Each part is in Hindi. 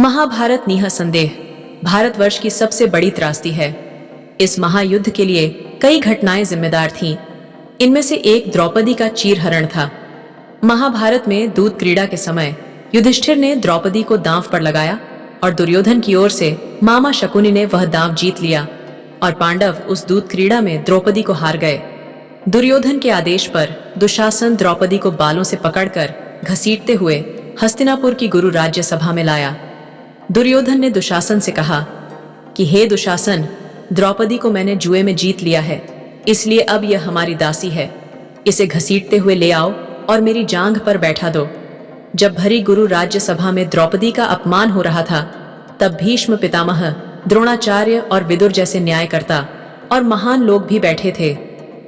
महाभारत निःसंदेह भारतवर्ष की सबसे बड़ी त्रासदी है। इस महायुद्ध के लिए कई घटनाएं जिम्मेदार थीं। इनमें से एक द्रौपदी का चीरहरण था। महाभारत में दूध क्रीड़ा के समय युधिष्ठिर ने द्रौपदी को दांव पर लगाया और दुर्योधन की ओर से मामा शकुनी ने वह दांव जीत लिया और पांडव उस दूध क्रीड़ा में द्रौपदी को हार गए। दुर्योधन के आदेश पर दुशासन द्रौपदी को बालों से पकड़कर घसीटते हुए हस्तिनापुर की गुरु राज्य सभा में लाया। दुर्योधन ने दुशासन से कहा कि हे दुशासन, द्रौपदी को मैंने जुए में जीत लिया है, इसलिए अब यह हमारी दासी है। इसे घसीटते हुए ले आओ और मेरी जांघ पर बैठा दो। जब भरी गुरु राज्य सभा में द्रौपदी का अपमान हो रहा था, तब भीष्म पितामह, द्रोणाचार्य और विदुर जैसे न्यायकर्ता और महान लोग भी बैठे थे,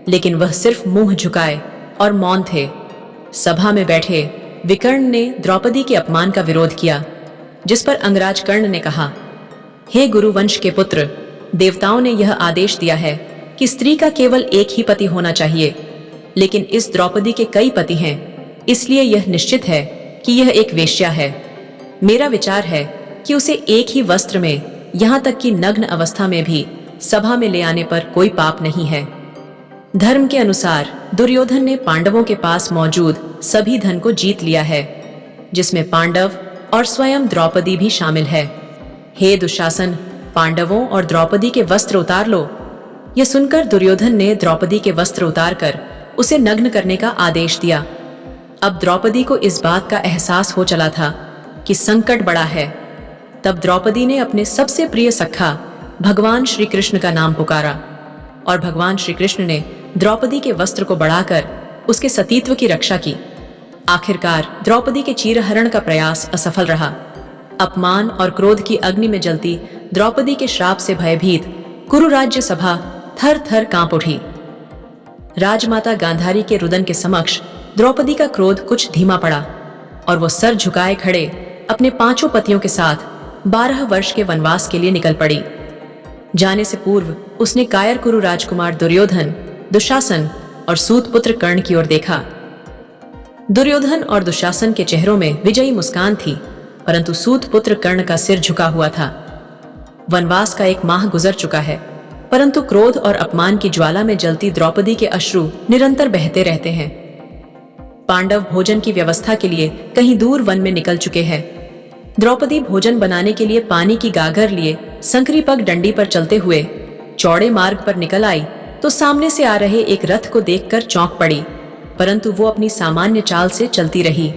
लेकिन वह सिर्फ मुंह झुकाए और मौन थे। सभा में बैठे विकर्ण ने द्रौपदी के अपमान का विरोध किया, जिस पर अंगराज कर्ण ने कहा, हे गुरुवंश के पुत्र, देवताओं ने यह आदेश दिया है कि स्त्री का केवल एक ही पति होना चाहिए, लेकिन इस द्रौपदी के कई पति हैं, इसलिए यह निश्चित है कि यह एक वेश्या है। मेरा विचार है कि उसे एक ही वस्त्र में, यहाँ तक कि नग्न अवस्था में भी सभा में ले आने पर कोई पाप नहीं है। धर्म के अनुसार दुर्योधन ने पांडवों के पास मौजूद सभी धन को जीत लिया है, जिसमें पांडव और स्वयं द्रौपदी भी शामिल है। हे दुशासन, पांडवों और द्रौपदी के वस्त्र उतार लो। यह सुनकर दुर्योधन ने द्रौपदी के वस्त्र उतारकर उसे नग्न करने का आदेश दिया। अब द्रौपदी को इस बात का एहसास हो चला था कि संकट बड़ा है। तब द्रौपदी ने अपने सबसे प्रिय सखा भगवान श्री कृष्ण का नाम पुकारा और भगवान श्री कृष्ण ने द्रौपदी के वस्त्र को बढ़ाकर उसके सतीत्व की रक्षा की। आखिरकार द्रौपदी के चीरहरण का प्रयास असफल रहा। अपमान और क्रोध की अग्नि में जलती द्रौपदी के श्राप से भयभीत कुरु राज्य सभा थर थर कांप उठी। राजमाता गांधारी के रुदन के समक्ष द्रौपदी का क्रोध कुछ धीमा पड़ा और वो सर झुकाए खड़े अपने 5 पतियों के साथ 12 वर्ष के वनवास के लिए निकल पड़ी। जाने से पूर्व उसने कायर कुरु राजकुमार दुर्योधन, दुशासन और सूत पुत्र कर्ण की ओर देखा। दुर्योधन और दुशासन के चेहरों में विजयी मुस्कान थी, परंतु सूत पुत्र कर्ण का सिर झुका हुआ था। वनवास का 1 माह गुजर चुका है, परंतु क्रोध और अपमान की ज्वाला में जलती द्रौपदी के अश्रु निरंतर बहते रहते हैं। पांडव भोजन की व्यवस्था के लिए कहीं दूर वन में निकल चुके हैं। द्रौपदी भोजन बनाने के लिए पानी की गागर लिए संकरी पग डंडी पर चलते हुए चौड़े मार्ग पर निकल आई तो सामने से आ रहे एक रथ को देखकर चौंक पड़ी, परंतु वो अपनी सामान्य चाल से चलती रही।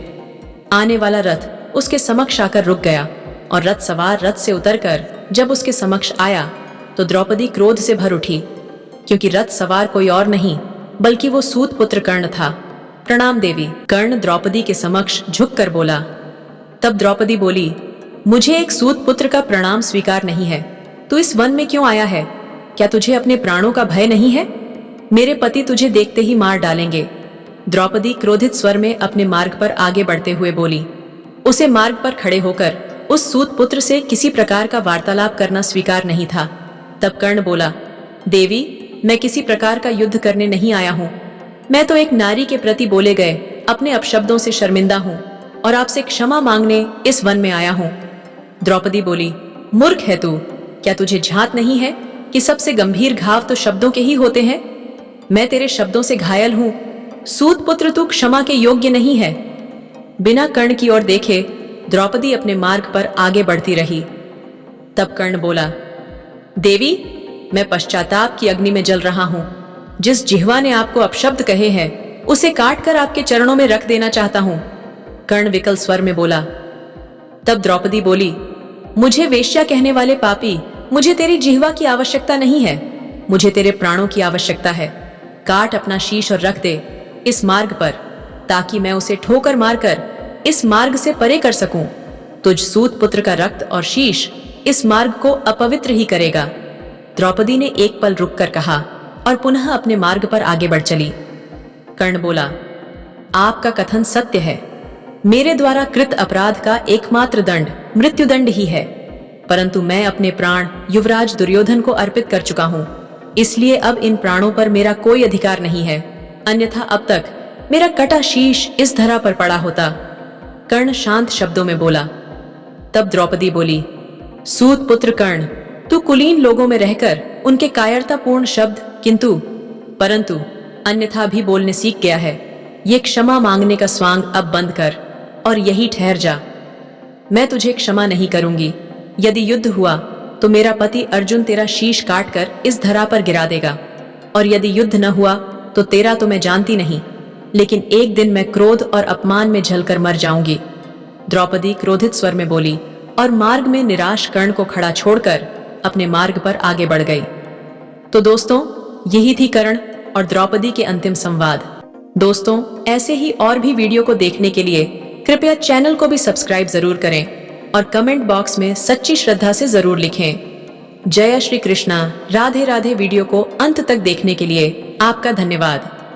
आने वाला रथ उसके समक्ष आकर रुक गया और रथ सवार रथ से उतरकर जब उसके समक्ष आया तो द्रौपदी क्रोध से भर उठी, क्योंकि रथ सवार कोई और नहीं बल्कि वो सूत पुत्र कर्ण था। प्रणाम देवी। कर्ण द्रौपदी के समक्ष झुककर बोला। तब द्रौपदी बोली, मुझे एक सूत पुत्र का प्रणाम स्वीकार नहीं है। तू इस वन में क्यों आया है? क्या तुझे अपने प्राणों का भय नहीं है? मेरे पति तुझे देखते ही मार डालेंगे। द्रौपदी क्रोधित स्वर में अपने मार्ग पर आगे बढ़ते हुए बोली। उसे मार्ग पर खड़े होकर उस सूत पुत्र से किसी प्रकार का वार्तालाप करना स्वीकार नहीं था। तब कर्ण बोला, देवी, मैं किसी प्रकार का युद्ध करने नहीं आया हूँ। मैं तो एक नारी के प्रति बोले गए अपने अपशब्दों से शर्मिंदा हूँ और आपसे क्षमा मांगने इस वन में आया हूँ। द्रौपदी बोली, मूर्ख है तू। क्या तुझे झांत नहीं है कि सबसे गंभीर घाव तो शब्दों के ही होते हैं? मैं तेरे शब्दों से घायल हूँ। सूत पुत्र, तू क्षमा के योग्य नहीं है। बिना कर्ण की ओर देखे द्रौपदी अपने मार्ग पर आगे बढ़ती रही। तब कर्ण बोला, देवी, मैं पश्चाताप की अग्नि में जल रहा हूँ। जिस जिह्वा ने आपको अपशब्द कहे हैं उसे काट कर आपके चरणों में रख देना चाहता हूँ। कर्ण विकल स्वर में बोला। तब द्रौपदी बोली, मुझे वेश्या कहने वाले पापी, मुझे तेरी जिह्वा की आवश्यकता नहीं है, मुझे तेरे प्राणों की आवश्यकता है। काट अपना शीश और रख दे इस मार्ग पर, ताकि मैं उसे ठोकर मारकर इस मार्ग से परे कर सकूं। तुझ सूत पुत्र का रक्त और शीश इस मार्ग को अपवित्र ही करेगा। द्रौपदी ने एक पल रुककर कहा और पुनः अपने मार्ग पर आगे बढ़ चली। कर्ण बोला, आपका कथन सत्य है। मेरे द्वारा कृत अपराध का एकमात्र दंड मृत्युदंड ही है, परंतु मैं अपने प्राण युवराज दुर्योधन को अर्पित कर चुका हूँ, इसलिए अब इन प्राणों पर मेरा कोई अधिकार नहीं है, अन्यथा अब तक मेरा कटा शीश इस धरा पर पड़ा होता। कर्ण शांत शब्दों में बोला। तब द्रौपदी बोली, सूत पुत्र कर्ण, तू कुलीन लोगों में रहकर उनके कायरतापूर्ण शब्द परंतु अन्यथा भी बोलने सीख गया है। ये क्षमा मांगने का स्वांग अब बंद कर और यही ठहर जा। मैं तुझे क्षमा नहीं करूंगी। यदि युद्ध हुआ तो मेरा पति अर्जुन तेरा शीश काटकर इस धरा पर गिरा देगा, और यदि युद्ध न हुआ तो तेरा तो मैं जानती नहीं, लेकिन एक दिन मैं क्रोध और अपमान में जलकर मर जाऊंगी। द्रौपदी क्रोधित स्वर में बोली और मार्ग में निराश कर्ण को खड़ा छोड़कर अपने मार्ग पर आगे बढ़ गई। तो दोस्तों, यही थी कर्ण और द्रौपदी के अंतिम संवाद। दोस्तों, ऐसे ही और भी वीडियो को देखने के लिए कृपया चैनल को भी सब्सक्राइब जरूर करें और कमेंट बॉक्स में सच्ची श्रद्धा से जरूर लिखें। जय श्री कृष्णा, राधे राधे। वीडियो को अंत तक देखने के लिए आपका धन्यवाद।